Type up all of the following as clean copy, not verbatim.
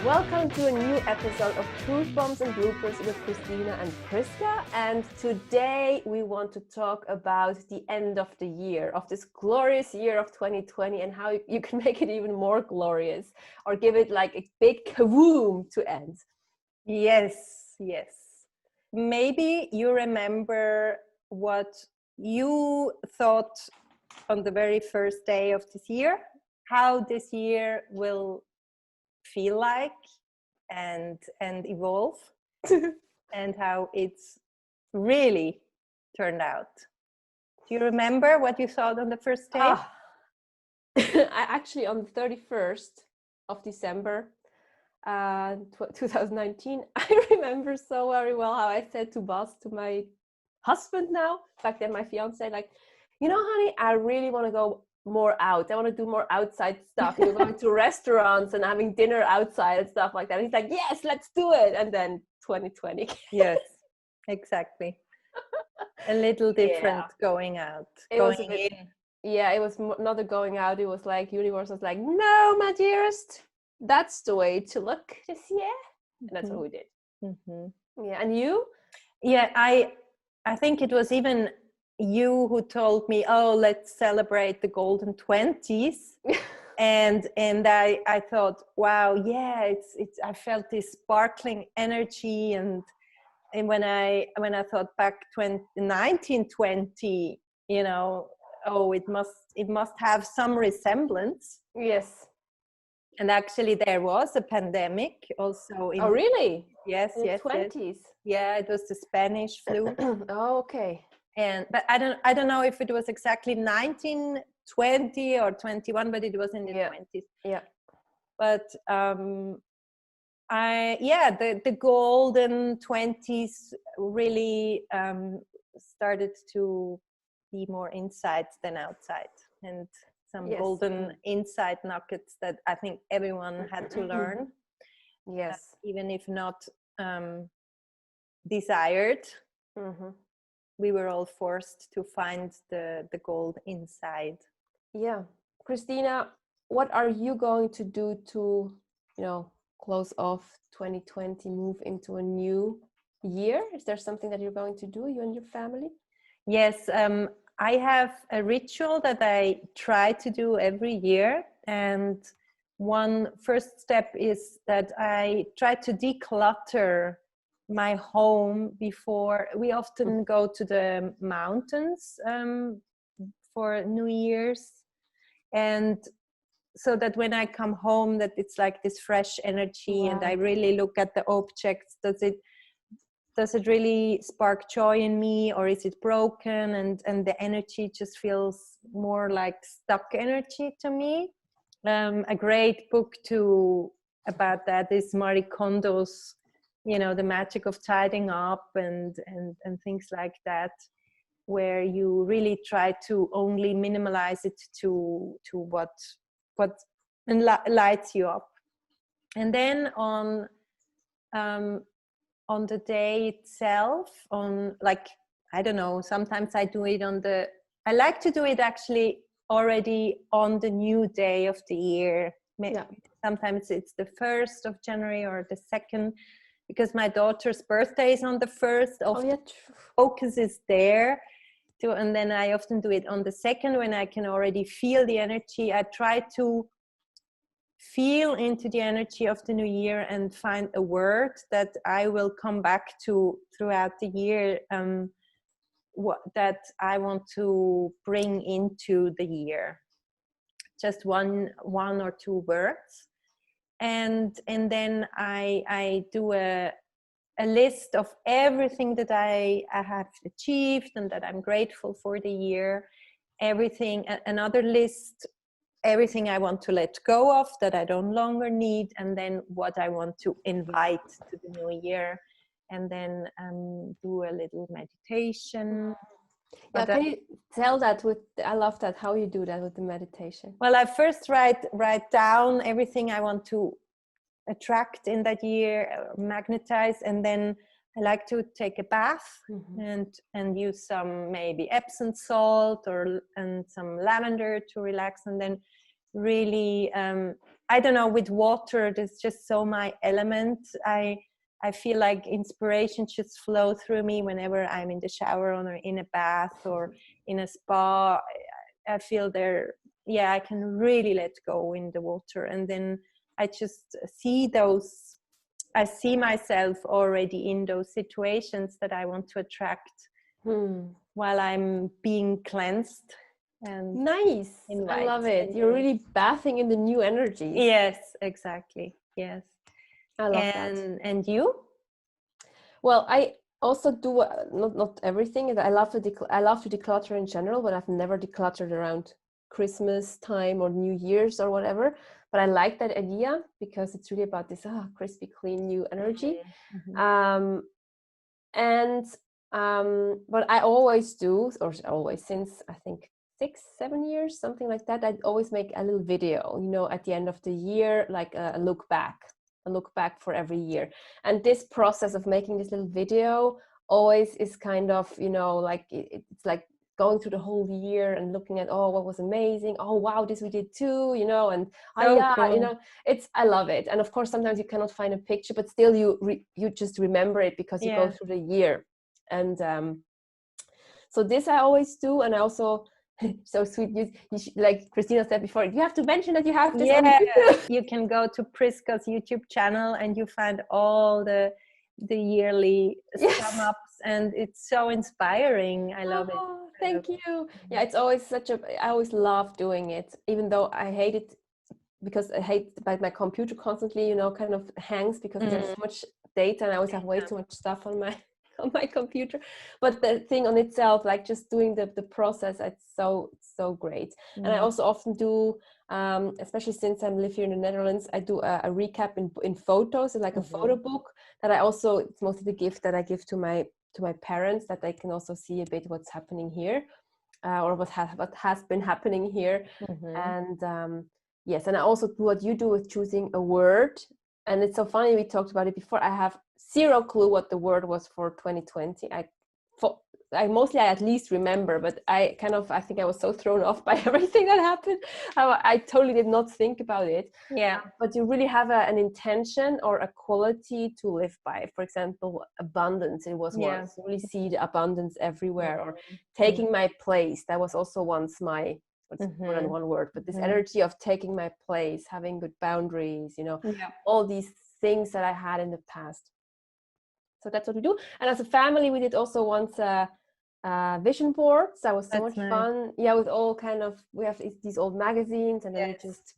Welcome to a new episode of Truth Bombs and Bloopers with Christina and Priska. And today we want to talk about the end of the year, of this glorious year of 2020, and how you can make it even more glorious or give it like a big kaboom to end. Yes. Maybe you remember what you thought on the very first day of this year, how this year will feel like and evolve and how it's really turned out. Do you remember what you thought on the first day? I actually, on the 31st of December 2019, I remember so very well how I said to my husband now, back then my fiance, like, you know, honey, I really want to go more out. I want to do more outside stuff. You're going to restaurants and having dinner outside and stuff like that. And he's like, yes, let's do it. And then 2020. Yes, exactly. A little different going out, going in. Yeah, it was not a going out. It was like universe was like, no, my dearest, that's the way to look this year. And that's what we did. Mm-hmm. Yeah, and you? Yeah, I think it was even you who told me, oh, let's celebrate the golden 20s. and I thought, wow, yeah, it's I felt this sparkling energy, and when I thought back 1920, you know, oh, it must have some resemblance. Yes. And actually there was a pandemic also in really? Yes, in the 20s. Yes. Yeah, it was the Spanish flu. Oh, okay. But I don't know if it was exactly 1920 or 21, but it was in the 20s. Yeah. But the golden 20s really started to be more inside than outside, and some golden inside nuggets that I think everyone had to learn. Yes. Even if not desired. Mm-hmm. We were all forced to find the gold inside. Yeah. Christina, what are you going to do to, you know, close off 2020, move into a new year? Is there something that you're going to do, you and your family? Yes, I have a ritual that I try to do every year. And one first step is that I try to declutter my home before. We often go to the mountains for New Year's, and so that when I come home, that it's like this fresh energy. Wow. And I really look at the objects. Does it really spark joy in me, or is it broken? And the energy just feels more like stuck energy to me. A great book about that is Marie Kondo's, you know, The Magic of Tidying Up and things like that, where you really try to only minimalize it to what lights you up. And then on the day itself, I don't know, sometimes I do it I like to do it actually already on the new day of the year. Yeah. Sometimes it's the 1st of January or the 2nd, because my daughter's birthday is on the 1st. Focus is there. And then I often do it on the 2nd when I can already feel the energy. I try to feel into the energy of the new year and find a word that I will come back to throughout the year, that I want to bring into the year. Just one or two words. And then I do a list of everything that I have achieved and that I'm grateful for the year. Another list, everything I want to let go of that I don't longer need, and then what I want to invite to the new year, and then do a little meditation. Yeah, can you tell that I love that, how you do that with the meditation? Well, I first write down everything I want to attract in that year, magnetize, and then I like to take a bath, mm-hmm. and use some maybe Epsom salt and some lavender to relax, and then really I don't know, with water, there's just so my element. I feel like inspiration just flow through me whenever I'm in the shower or in a bath or in a spa. I feel there, yeah, I can really let go in the water. And then I just I see myself already in those situations that I want to attract while I'm being cleansed. And Nice. I love it. You're really bathing in the new energies. Yes, exactly. Yes. I love that. And you? Well, I also do not everything. I love to declutter in general, but I've never decluttered around Christmas time or New Year's or whatever. But I like that idea because it's really about this crispy, clean, new energy. Mm-hmm. But I always do, or always since I think 6-7 years, something like that. I'd always make a little video, at the end of the year, like a look back for every year. And this process of making this little video always is kind of, like it's like going through the whole year and looking at, what was amazing, wow, this we did too, and Cool. I love it. And of course sometimes you cannot find a picture, but still you just remember it because you go through the year. And so this I always do. And I also so sweet, like Christina said before, you have to mention that you have this on YouTube. You can go to Priska's YouTube channel and you find all the yearly sum ups, and it's so inspiring. I love it. Thank you. Yeah, it's always I always love doing it, even though I hate it because I hate like my computer constantly, kind of hangs because there's so much data and I always have way too much stuff on my computer. But the thing on itself, like just doing the process, it's so great. And I also often do, especially since I live here in the Netherlands, I do a recap in photos, like a photo book that it's mostly the gift that I give to my parents, that they can also see a bit what's happening here, or what has been happening here. And yes, and I also do what you do with choosing a word. And it's so funny, we talked about it before. I have zero clue what the word was for 2020. I at least remember, but I think I was so thrown off by everything that happened. I totally did not think about it. Yeah. But you really have an intention or a quality to live by. For example, abundance. It was once. You really see the abundance everywhere. Or taking my place. That was also once my, more than one word, but this energy of taking my place, having good boundaries, all these things that I had in the past. So that's what we do. And as a family, we did also once vision boards. That was so much fun. Yeah, with all we have these old magazines, and then we just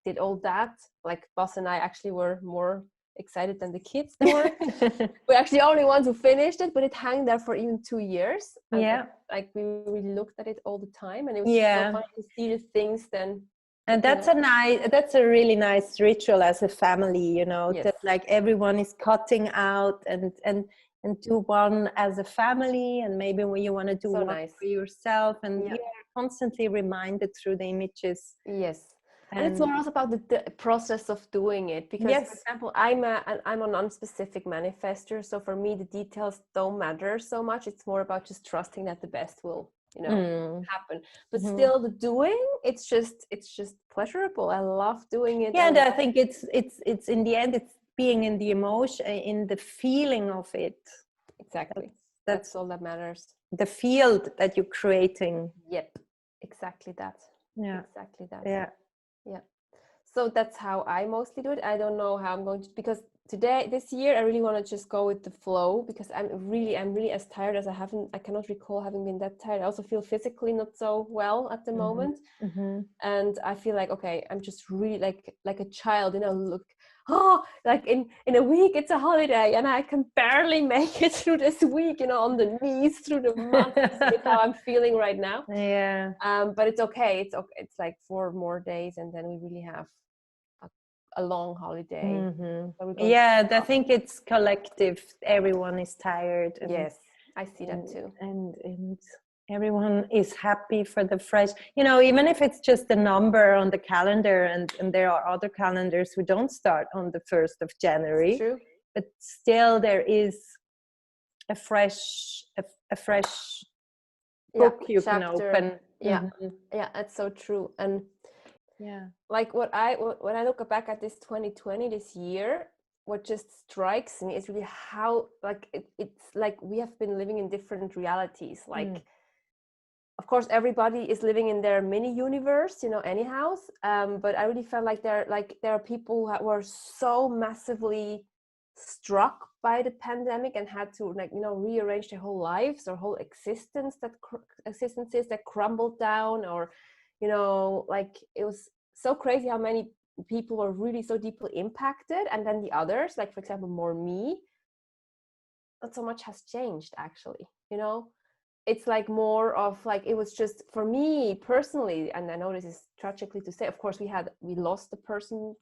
did all that. Like Boss and I actually were more excited than the kids were. We're actually the only ones who finished it, but it hung there for even 2 years. And we really looked at it all the time, and it was so fun to see the things then. And that's a really nice ritual as a family, that like everyone is cutting out and do one as a family, and maybe when you want to do one for yourself, and you're constantly reminded through the images. Yes. And it's more also about the process of doing it, because for example, I'm a non-specific manifester, so for me the details don't matter so much. It's more about just trusting that the best will happen. But still, the doing, it's just pleasurable. I love doing it. And I think it's in the end, it's being in the emotion, in the feeling of it. Exactly. That's all that matters. The field that you're creating. Yep. Exactly that. Yeah. Exactly that. Yeah. Yeah. So that's how I mostly do it. I don't know how I'm going to, because this year I really want to just go with the flow, because I'm really as tired as I cannot recall having been that tired. I also feel physically not so well at the moment. And I feel like, okay, I'm just really like a child, look, like in a week it's a holiday and I can barely make it through this week, on the knees through the month. It's how I'm feeling right now. But it's okay. It's like 4 more days and then we really have a long holiday. So I think it's collective. Everyone is tired. And, yes, I see that too. And everyone is happy for the fresh, even if it's just a number on the calendar, and there are other calendars who don't start on the 1st of January. True. But still there is a fresh book you can open. Yeah, that's so true. And Yeah. like when I look back at this 2020, this year, what just strikes me is really how like it's like we have been living in different realities. Like, of course, everybody is living in their mini universe, you know, anyhow. But I really felt like there are people who were so massively struck by the pandemic and had to, like, you know, rearrange their whole lives or whole existences that crumbled down, or, you know, like it was so crazy how many people were really so deeply impacted, and then the others, like for example, more me, not so much has changed actually, you know. It's like more of like, it was just for me personally, and I know this is tragically to say, of course we lost the person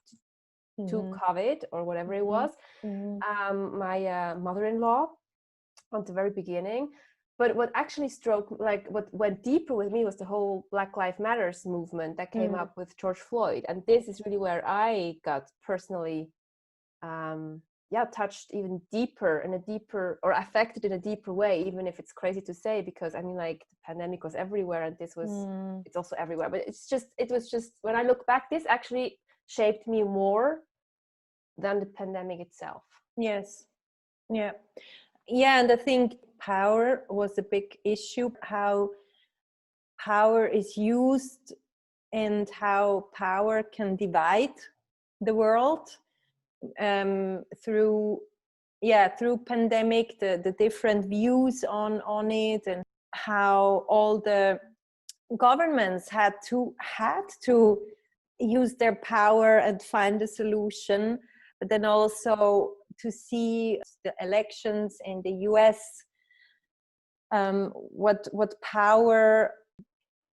to COVID or whatever it was, my mother-in-law at the very beginning. But what actually like what went deeper with me was the whole Black Lives Matters movement that came up with George Floyd, and this is really where I got personally touched even deeper, in a deeper, or affected in a deeper way, even if it's crazy to say, because I mean, like, the pandemic was everywhere, and this was it's also everywhere, but it was just when I look back, this actually shaped me more than the pandemic itself. Yes. Yeah. And I think power was a big issue, how power is used and how power can divide the world through pandemic, the different views on it, and how all the governments had to use their power and find a solution. But then also to see the elections in the US, what power,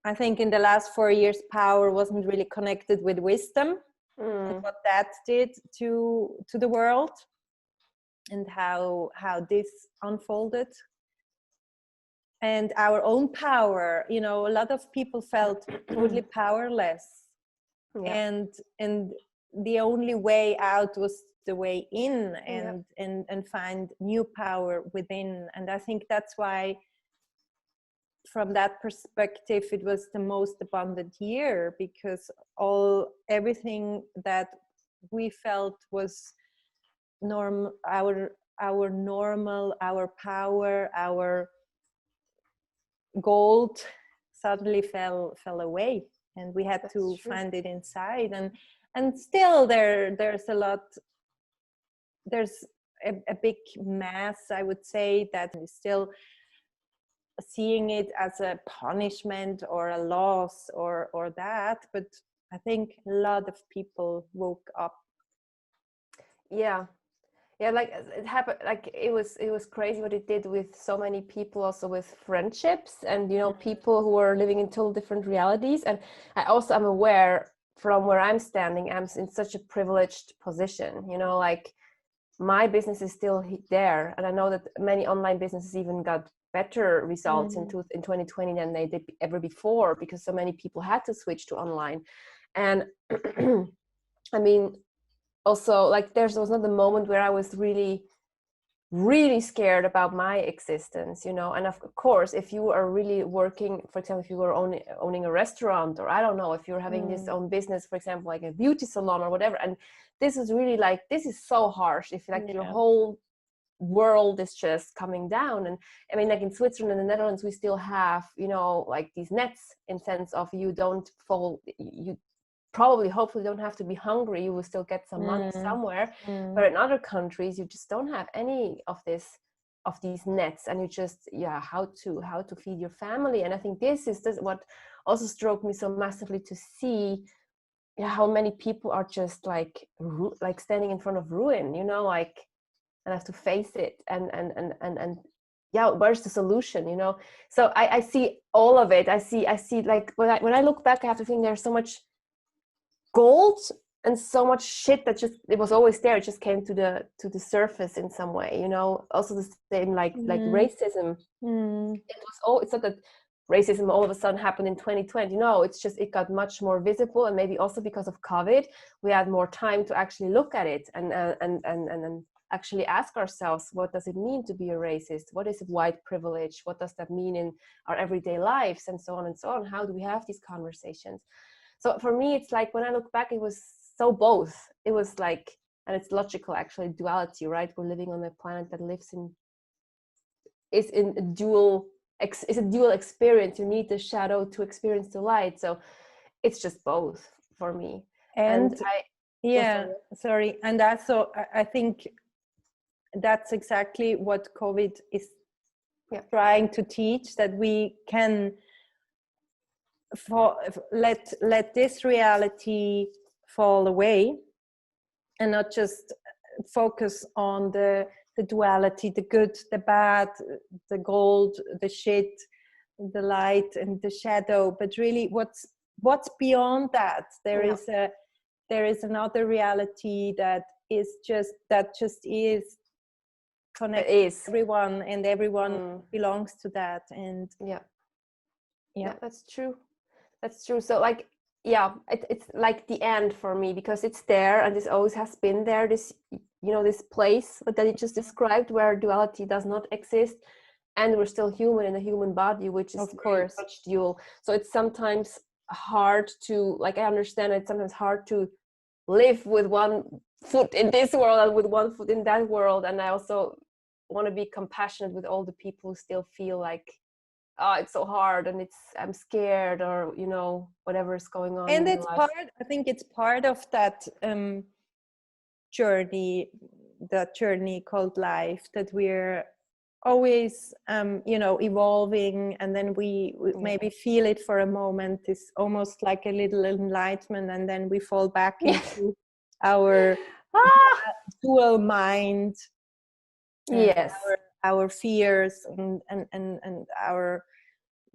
I think in the last 4 years, power wasn't really connected with wisdom, and what that did to the world, and how this unfolded. And our own power, you know, a lot of people felt totally powerless. And the only way out was the way in, and find new power within. And I think that's why, from that perspective, it was the most abundant year, because everything that we felt was our normal, our power, our gold suddenly fell away, and we had to find it inside. And still there's a big mass, I would say, that is still seeing it as a punishment or a loss or that. But I think a lot of people woke up. Like it happened, like it was crazy what it did with so many people, also with friendships, and, you know, people who are living in total different realities. And I also am aware, from where I'm standing, I'm in such a privileged position, you know, like my business is still there, and I know that many online businesses even got better results in 2020 than they did ever before, because so many people had to switch to online. And I mean, also, like, there was not a moment where I was really scared about my existence, you know. And of course, if you are really working, for example, if you were owning a restaurant, or I don't know, if you're having this own business, for example, like a beauty salon or whatever, and this is really like, this is so harsh if like your whole world is just coming down. And I mean, like in Switzerland and the Netherlands, we still have, you know, like these nets, in sense of you don't fall, you probably hopefully don't have to be hungry, you will still get some money somewhere. But in other countries, you just don't have any of these nets, and you just how to feed your family. And I think this is what also struck me so massively, to see how many people are just like standing in front of ruin, you know, like, and have to face it, and where's the solution, you know. So I see all of it. I see like when I look back, I have to think there's so much gold and so much shit that just, it was always there, it just came to the surface in some way, you know. Also the same like racism. It's not that racism all of a sudden happened in 2020, no, it's just, it got much more visible. And maybe also because of COVID, we had more time to actually look at it and actually ask ourselves, what does it mean to be a racist? What is white privilege? What does that mean in our everyday lives? And so on and so on. How do we have these conversations? So for me, it's like when I look back, it was so both. It was like, and it's logical actually, duality, right? We're living on a planet that is in a it's a dual experience. You need the shadow to experience the light. So it's just both for me. And I yeah, sorry. And also, I think that's exactly what COVID is trying to teach, that we can let this reality fall away and not just focus on the duality, the good, the bad, the gold, the shit, the light and the shadow, but really what's beyond that. There is another reality that just is connected to everyone, and everyone belongs to that. And yeah, that's true. So like, yeah, it's like the end for me, because it's there and this always has been there, this, you know, this place that you just described where duality does not exist, and we're still human in a human body, which is of course much dual. So it's sometimes hard to, like, I understand it's sometimes hard to live with one foot in this world and with one foot in that world. And I also want to be compassionate with all the people who still feel like, oh, it's so hard and I'm scared, or, you know, whatever is going on. And it's part, I think it's part of that journey, that journey called life, that we're always you know, evolving, and then we maybe feel it for a moment, it's almost like a little enlightenment, and then we fall back into our dual mind, our fears and our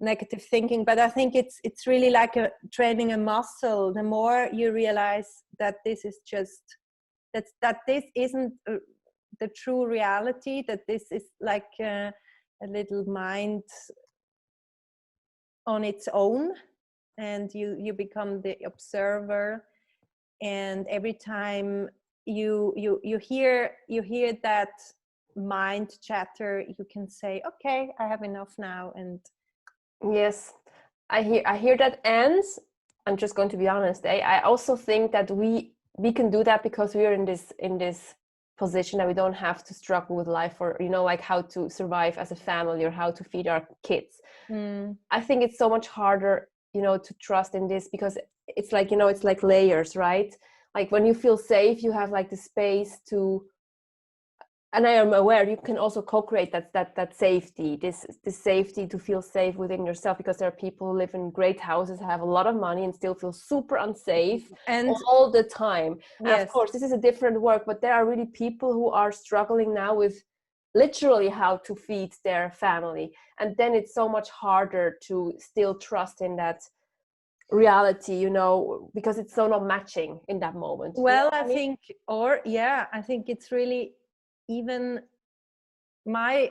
negative thinking. But I think it's really like training a muscle. The more you realize that this is just that this isn't the true reality, that this is like a little mind on its own, and you become the observer, and every time you hear that mind chatter, you can say, okay, I have enough now. And yes, I hear that. And I'm just going to be honest, I also think that we can do that because we are in this position that we don't have to struggle with life, or, you know, like how to survive as a family or how to feed our kids. I think it's so much harder, you know, to trust in this, because it's like, you know, it's like layers, right? Like when you feel safe, you have like the space to, and I am aware you can also co-create that safety, this safety to feel safe within yourself, because there are people who live in great houses, have a lot of money, and still feel super unsafe and all the time. Yes. And of course, this is a different work, but there are really people who are struggling now with literally how to feed their family, and then it's so much harder to still trust in that reality, you know, because it's so not matching in that moment. Well, I think, I think it's really, even my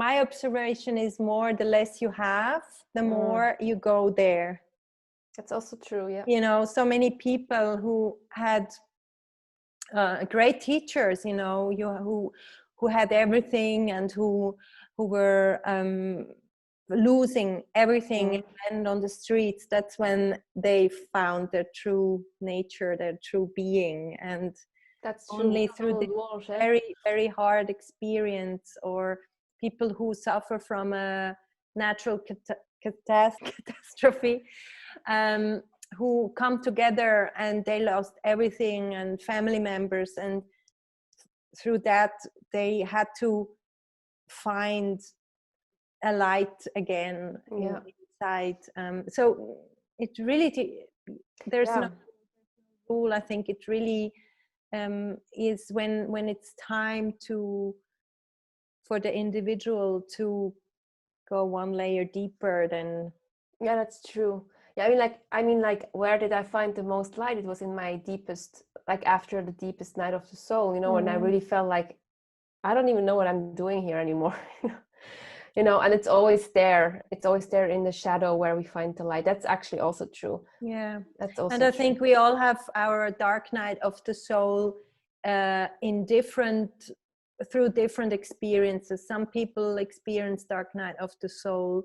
observation is more, the less you have, the more you go there. That's also true. Yeah, you know, so many people who had great teachers, you know, who had everything, and who were losing everything and on the streets, that's when they found their true nature, their true being. And that's true. Only through the very, very hard experience, or people who suffer from a natural catastrophe, who come together and they lost everything, and family members, and through that they had to find a light again inside. So it really, there's no rule. I think it really is when it's time for the individual to go one layer deeper. Then that's true. Yeah, I mean like where did I find the most light? It was in my deepest, like after the deepest night of the soul, you know, when I really felt like I don't even know what I'm doing here anymore. You know, and it's always there in the shadow where we find the light. That's actually also true. Yeah, that's also and I true. think we all have our dark night of the soul through different experiences. Some people experience dark night of the soul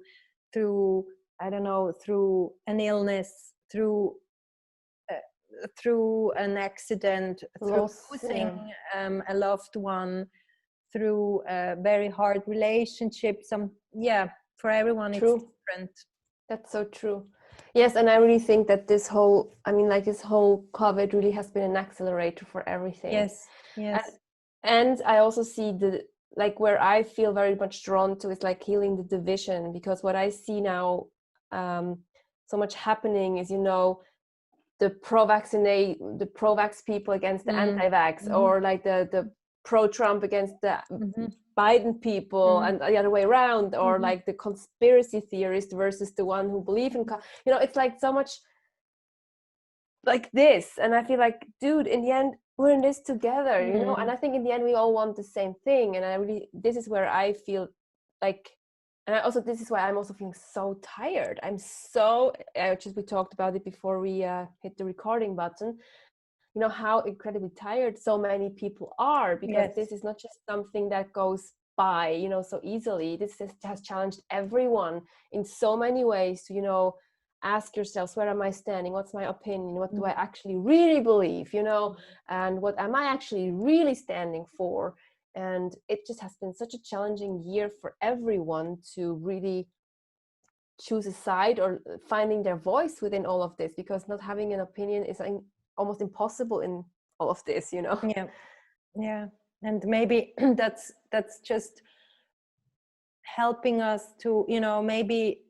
through, I don't know, through an illness, through through an accident, through Loss, losing a loved one, through a very hard relationship. For everyone it's different. That's so true. Yes, and I really think that this whole COVID really has been an accelerator for everything. Yes. And I also see where I feel very much drawn to is like healing the division, because what I see now so much happening is, the pro-vax people against the anti-vax, or like the pro-Trump against the Biden people, and the other way around, or like the conspiracy theorist versus the one who believe in, it's like so much like this. And I feel like, dude, in the end, we're in this together, and I think in the end we all want the same thing. And this is where I feel like, and this is why I'm also feeling so tired. We talked about it before we hit the recording button, how incredibly tired so many people are, because this is not just something that goes by, so easily. This has challenged everyone in so many ways to, ask yourselves, where am I standing? What's my opinion? What do I actually really believe? And what am I actually really standing for? And it just has been such a challenging year for everyone to really choose a side or finding their voice within all of this, because not having an opinion is almost impossible in all of this, Yeah. And maybe that's just helping us to, maybe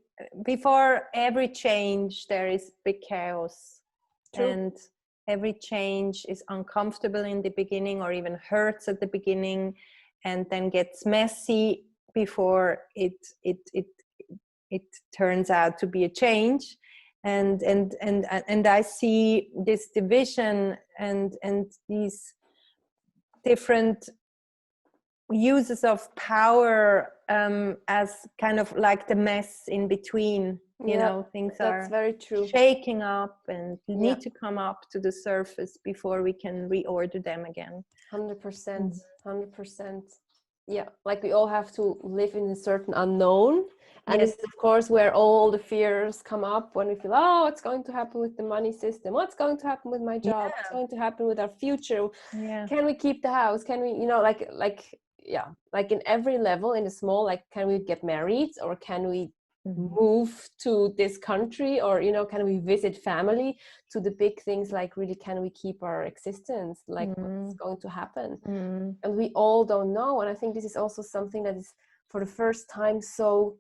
before every change there is big chaos. True. And every change is uncomfortable in the beginning, or even hurts at the beginning, and then gets messy before it turns out to be a change. And I see this division and these different uses of power as kind of like the mess in between. Things that's are very true, shaking up and need to come up to the surface before we can reorder them again. 100%. Yeah, like we all have to live in a certain unknown. And this is, of course, where all the fears come up, when we feel, what's going to happen with the money system? What's going to happen with my job? What's going to happen with our future? Can we keep the house? Can we, like in every level, in the small, like, can we get married, or can we move to this country, or can we visit family, to the big things like, really, can we keep our existence, like what's going to happen? And we all don't know. And I think this is also something that is for the first time so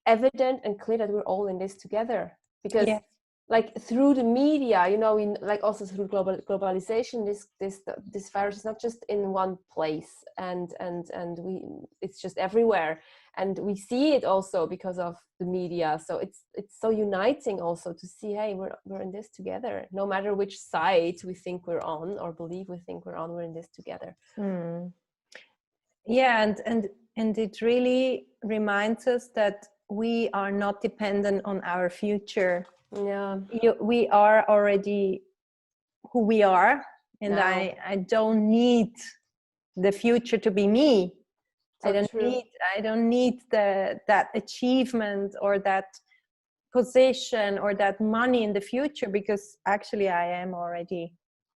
evident and clear, that we're all in this together, because like through the media, like also through globalization, this virus is not just in one place, and it's just everywhere, and we see it also because of the media. So it's so uniting also to see, hey, we're in this together, no matter which side we think we're on, or believe we think we're on, we're in this together. And it really reminds us that we are not dependent on our future. We are already who we are, and no. I don't need the future to be me. So I don't need that achievement or that position or that money in the future, because actually I am already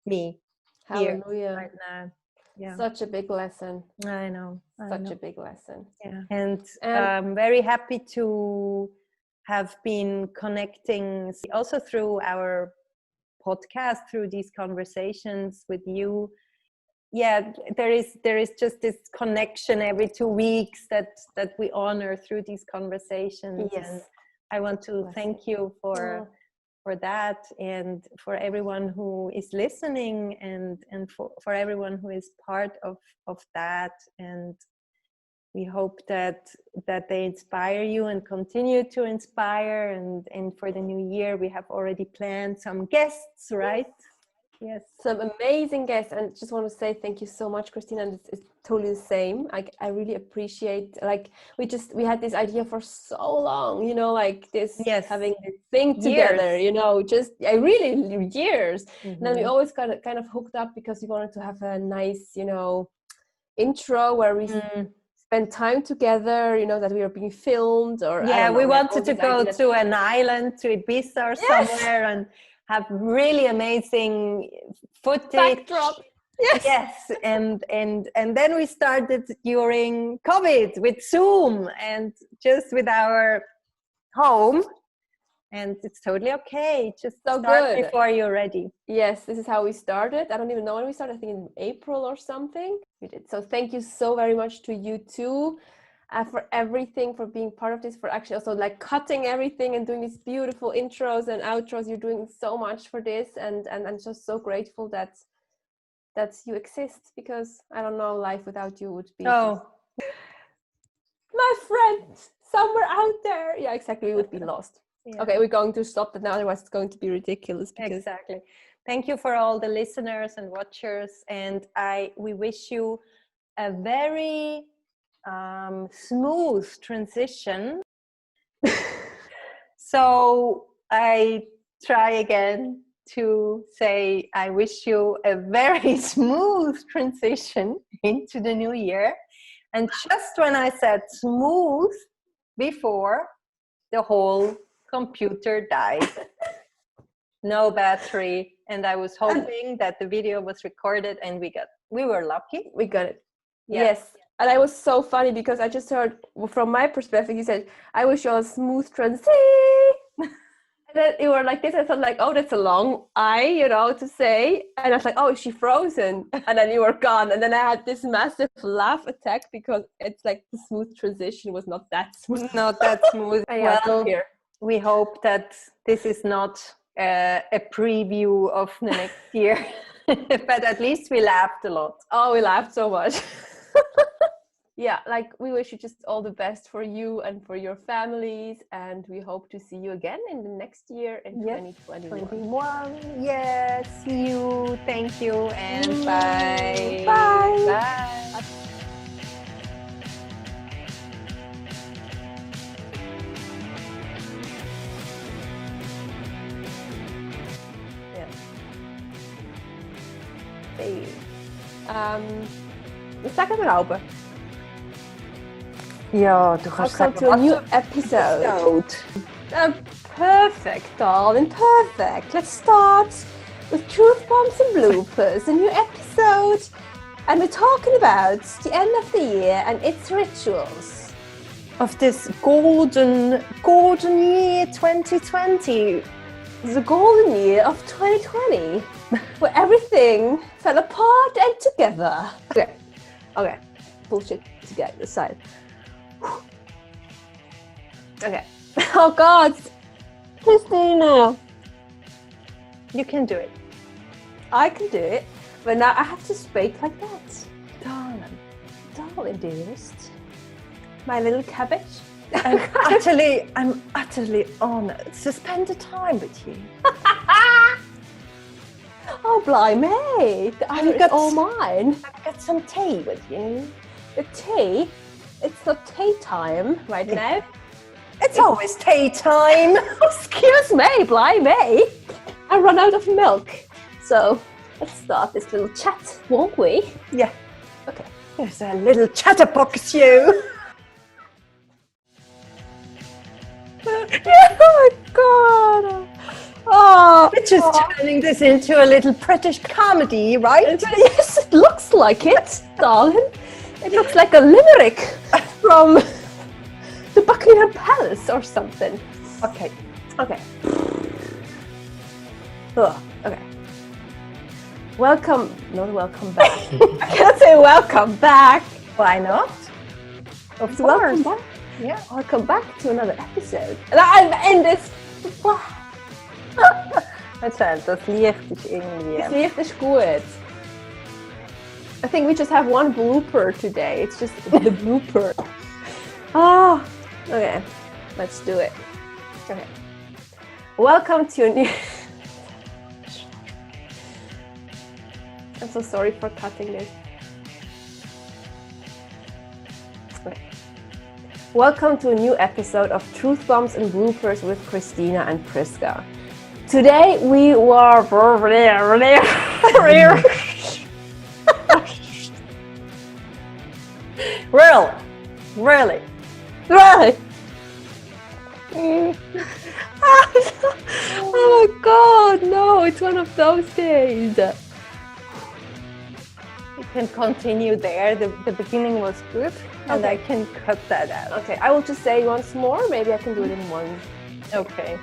me. Hallelujah. Right now. Yeah. Such a big lesson. I know. Such a big lesson. Yeah. And I'm very happy to have been connecting also through our podcast, through these conversations with you. Yeah, there is just this connection every 2 weeks that we honor through these conversations. Yes. And I want to thank you for that, and for everyone who is listening, and for everyone who is part of that. And we hope that they inspire you and continue to inspire. And for the new year, we have already planned some guests, right? Yes, some amazing guests. And just want to say thank you so much, Christina. And it's totally the same. I really appreciate, like, we had this idea for so long, like this, having this thing together, just really years. And then we always got kind of hooked up, because we wanted to have a nice, intro where we spend time together, that we are being filmed, or we wanted to go to an island, to Ibiza or somewhere, and have really amazing footage. Backdrop. Yes, and then we started during COVID with Zoom and just with our home, and it's totally okay. Just So start good. before you're ready. Yes, this is how we started. I don't even know when we started. I think in April or something. We did. So thank you so very much to you too, for everything, for being part of this, for actually also like cutting everything and doing these beautiful intros and outros. You're doing so much for this, and I'm just so grateful that you exist, because I don't know, life without you would be Oh, my friend somewhere out there. Yeah, exactly. We would be lost. yeah. Okay, we're going to stop that now, otherwise it's going to be ridiculous. Exactly. Thank you for all the listeners and watchers, and we wish you a very smooth transition. So I try again to say I wish you a very smooth transition into the new year. And just when I said smooth before, the whole computer died. No battery. And I was hoping that the video was recorded, and we were lucky. We got it. Yeah. Yes. And it was so funny because I just heard, from my perspective, he said, I wish you a smooth transition. And then you were like this. I thought like, oh, that's a long I, to say. And I was like, oh, is she frozen? And then you were gone. And then I had this massive laugh attack because it's like the smooth transition was not that smooth. Not that smooth. Well, here. We hope that this is not a preview of the next year. But at least we laughed a lot. Oh, we laughed so much. Yeah, like we wish you just all the best for you and for your families, and we hope to see you again in the next year in 2021. Yes, see you. Thank you, and bye. Bye. Bye. We zeggen we open. Ja, du kannst Welcome to a new episode. Perfect, darling, perfect. Let's start with truth bombs and bloopers, a new episode. And we're talking about the end of the year and its rituals. Of this golden year 2020. The golden year of 2020, where everything fell apart and together. Okay, bullshit to get aside. Okay. Oh God, Christina, You can do it. I can do it, but now I have to speak like that. Darling dearest, my little cabbage. I'm utterly honored to spend the time with you. Oh, blimey, the honor is all mine. I've got some tea with you. The tea? It's not tea time right now. It's always tea time. Excuse me, blimey. I run out of milk. So let's start this little chat, won't we? Yeah. Okay. There's a little chatterbox, you. Oh my God. Oh, We're just turning this into a little British comedy, right? Yes, it looks like it, darling. It looks like a limerick from the Buckingham Palace or something. Okay. Okay. Ugh, okay. Welcome back. I can't say welcome back. Why not? Of course. Welcome back. Yeah. Welcome back to another episode. And I'm in this. Das Licht ist irgendwie. Das Licht ist gut. I think we just have one blooper today. It's just the blooper. Oh, okay. Let's do it. Okay. Welcome to a new... I'm so sorry for cutting this. Okay. Welcome to a new episode of Truth Bombs and Bloopers with Christina and Priska. Today we were... Really? Oh my god, no, it's one of those days. You can continue there. The beginning was good, and Okay. I can cut that out. Okay, I will just say once more. Maybe I can do it in one. Okay.